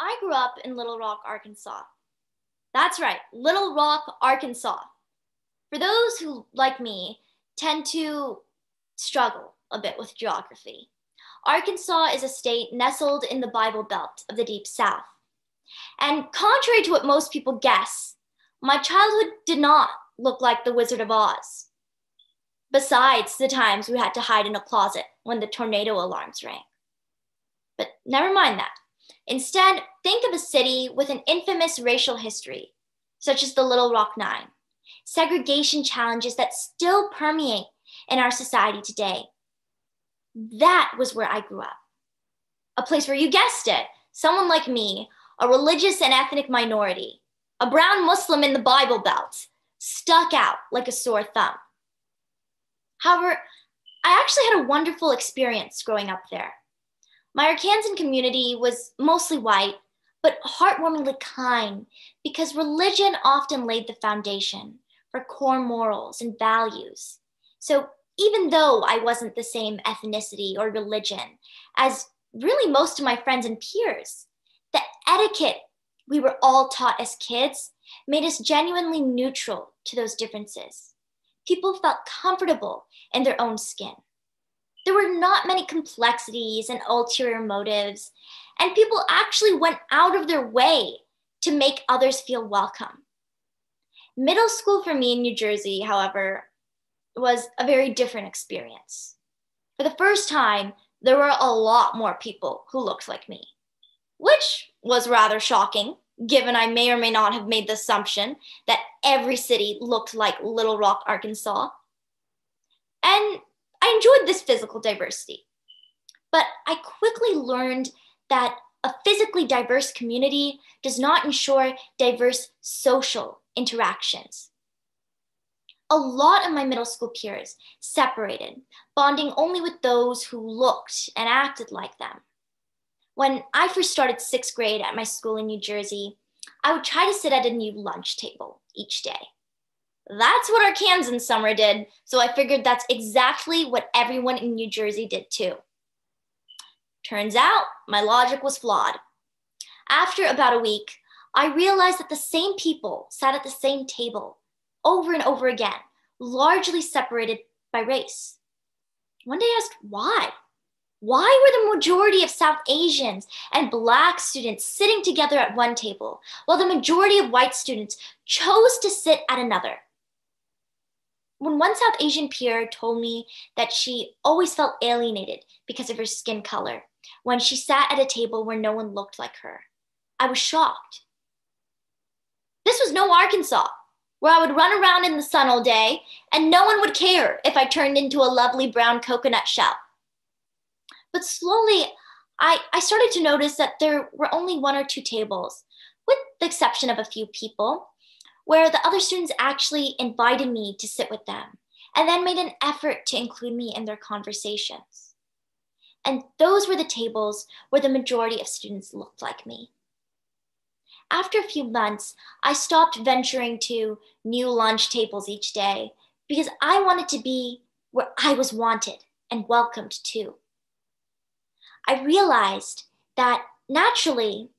I grew up in Little Rock, Arkansas. That's right, Little Rock, Arkansas. For those who, like me, tend to struggle a bit with geography, Arkansas is a state nestled in the Bible Belt of the Deep South. And contrary to what most people guess, my childhood did not look like the Wizard of Oz. Besides the times we had to hide in a closet when the tornado alarms rang. But never mind that. Instead, think of a city with an infamous racial history, such as the Little Rock Nine, segregation challenges that still permeate in our society today. That was where I grew up. A place where, you guessed it, someone like me, a religious and ethnic minority, a brown Muslim in the Bible Belt, stuck out like a sore thumb. However, I actually had a wonderful experience growing up there. My Arkansan community was mostly white, but heartwarmingly kind because religion often laid the foundation for core morals and values. So even though I wasn't the same ethnicity or religion as really most of my friends and peers, the etiquette we were all taught as kids made us genuinely neutral to those differences. People felt comfortable in their own skin. There were not many complexities and ulterior motives, and people actually went out of their way to make others feel welcome. Middle school for me in New Jersey, however, was a very different experience. For the first time, there were a lot more people who looked like me, which was rather shocking, given I may or may not have made the assumption that every city looked like Little Rock, Arkansas. And I enjoyed this physical diversity, but I quickly learned that a physically diverse community does not ensure diverse social interactions. A lot of my middle school peers separated, bonding only with those who looked and acted like them. When I first started sixth grade at my school in New Jersey, I would try to sit at a new lunch table each day. That's what our Arkansan summer did, so I figured that's exactly what everyone in New Jersey did too. Turns out, my logic was flawed. After about a week, I realized that the same people sat at the same table over and over again, largely separated by race. One day I asked why. Why were the majority of South Asians and Black students sitting together at one table, while the majority of white students chose to sit at another? When one South Asian peer told me that she always felt alienated because of her skin color when she sat at a table where no one looked like her, I was shocked. This was no Arkansas, where I would run around in the sun all day and no one would care if I turned into a lovely brown coconut shell. But slowly, I started to notice that there were only one or two tables, with the exception of a few people, where the other students actually invited me to sit with them and then made an effort to include me in their conversations. And those were the tables where the majority of students looked like me. After a few months, I stopped venturing to new lunch tables each day because I wanted to be where I was wanted and welcomed too. I realized that naturally,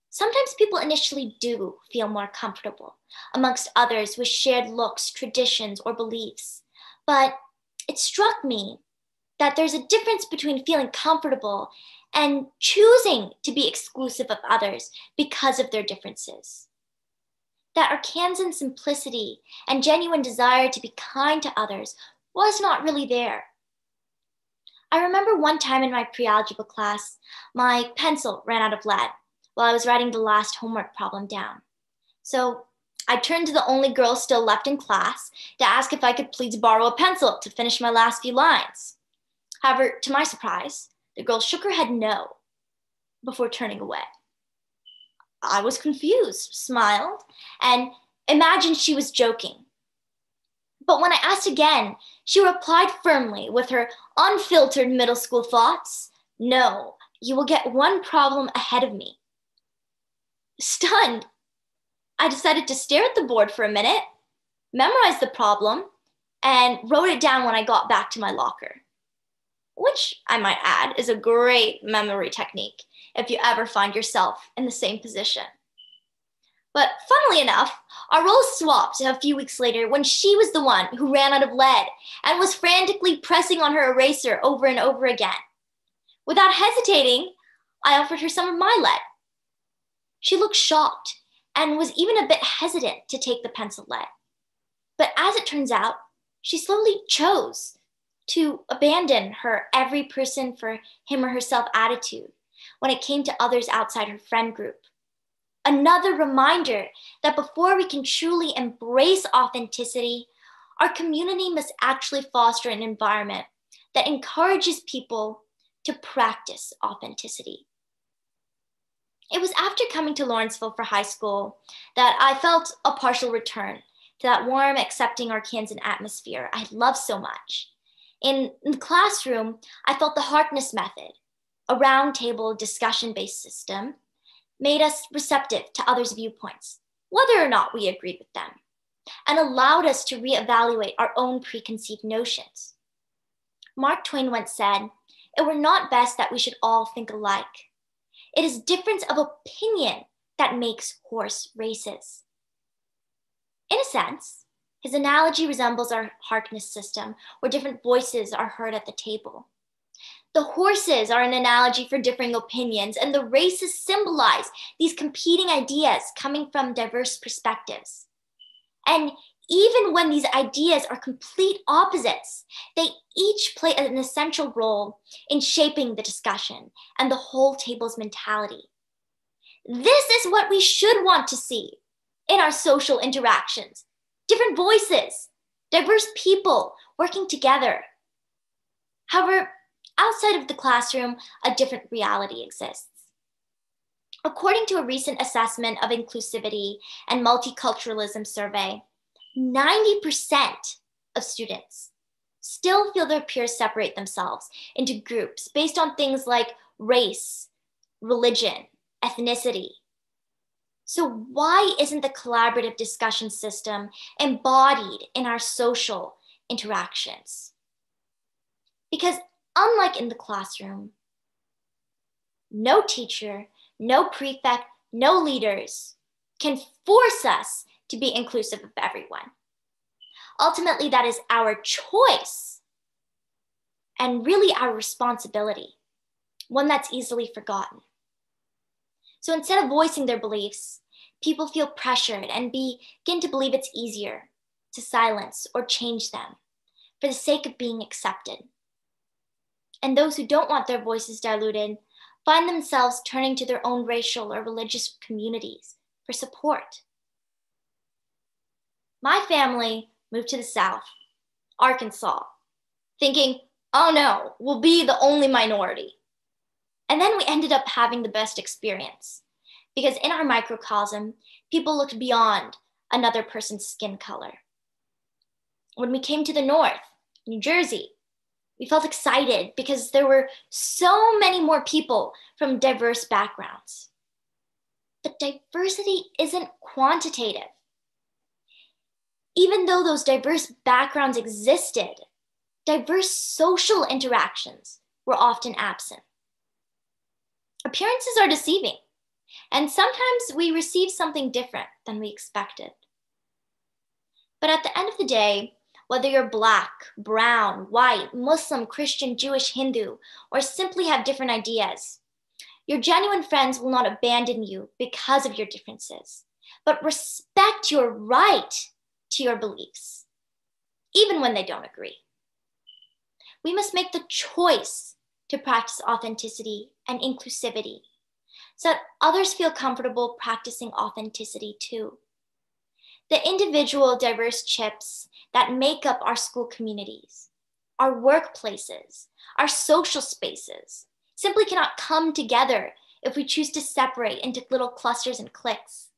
sometimes people initially do feel more comfortable amongst others with shared looks, traditions, or beliefs. But it struck me that there's a difference between feeling comfortable and choosing to be exclusive of others because of their differences. That Arkansan simplicity and genuine desire to be kind to others was not really there. I remember one time in my pre-algebra class, my pencil ran out of lead while I was writing the last homework problem down. So I turned to the only girl still left in class to ask if I could please borrow a pencil to finish my last few lines. However, to my surprise, the girl shook her head no before turning away. I was confused, smiled, and imagined she was joking. But when I asked again, she replied firmly with her unfiltered middle school thoughts, "No, you will get one problem ahead of me." Stunned, I decided to stare at the board for a minute, memorize the problem, and wrote it down when I got back to my locker. which I might add is a great memory technique if you ever find yourself in the same position. But funnily enough, our roles swapped a few weeks later when she was the one who ran out of lead and was frantically pressing on her eraser over and over again. Without hesitating, I offered her some of my lead. She looked shocked and was even a bit hesitant to take the pencil lead. But as it turns out, she slowly chose to abandon her every person for him or herself attitude when it came to others outside her friend group. Another reminder that before we can truly embrace authenticity, our community must actually foster an environment that encourages people to practice authenticity. It was after coming to Lawrenceville for high school that I felt a partial return to that warm, accepting Arkansan atmosphere I love so much. In the classroom, I felt the harkness method, a roundtable discussion-based system, made us receptive to others' viewpoints, whether or not we agreed with them, and allowed us to reevaluate our own preconceived notions. Mark Twain once said, "It were not best that we should all think alike. It is difference of opinion that makes horse races." In a sense, his analogy resembles our harkness system, where different voices are heard at the table. The horses are an analogy for differing opinions, and the races symbolize these competing ideas coming from diverse perspectives. And even when these ideas are complete opposites, they each play an essential role in shaping the discussion and the whole table's mentality. This is what we should want to see in our social interactions. Different voices, diverse people working together. However, outside of the classroom, a different reality exists. According to a recent assessment of inclusivity and multiculturalism survey, 90% of students still feel their peers separate themselves into groups based on things like race, religion, ethnicity. So why isn't the collaborative discussion system embodied in our social interactions? Because unlike in the classroom, no teacher, no prefect, no leaders can force us to be inclusive of everyone. Ultimately, that is our choice and really our responsibility, one that's easily forgotten. So instead of voicing their beliefs, people feel pressured and begin to believe it's easier to silence or change them for the sake of being accepted. And those who don't want their voices diluted find themselves turning to their own racial or religious communities for support. My family moved to the South, Arkansas, thinking, oh no, we'll be the only minority. And then we ended up having the best experience because in our microcosm, people looked beyond another person's skin color. When we came to the North, New Jersey, we felt excited because there were so many more people from diverse backgrounds. But diversity isn't quantitative. Even though those diverse backgrounds existed, diverse social interactions were often absent. Appearances are deceiving, and sometimes we receive something different than we expected. But at the end of the day, whether you're Black, brown, white, Muslim, Christian, Jewish, Hindu, or simply have different ideas, your genuine friends will not abandon you because of your differences, but respect your right to your beliefs, even when they don't agree. We must make the choice to practice authenticity and inclusivity so that others feel comfortable practicing authenticity too. The individual diverse chips that make up our school communities, our workplaces, our social spaces simply cannot come together if we choose to separate into little clusters and cliques.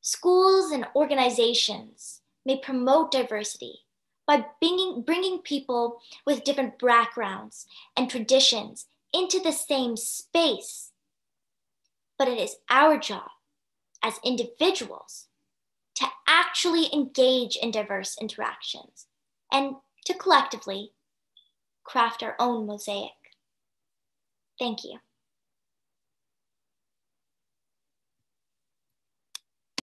Schools and organizations may promote diversity by bringing people with different backgrounds and traditions into the same space. But it is our job as individuals to actually engage in diverse interactions and to collectively craft our own mosaic. Thank you.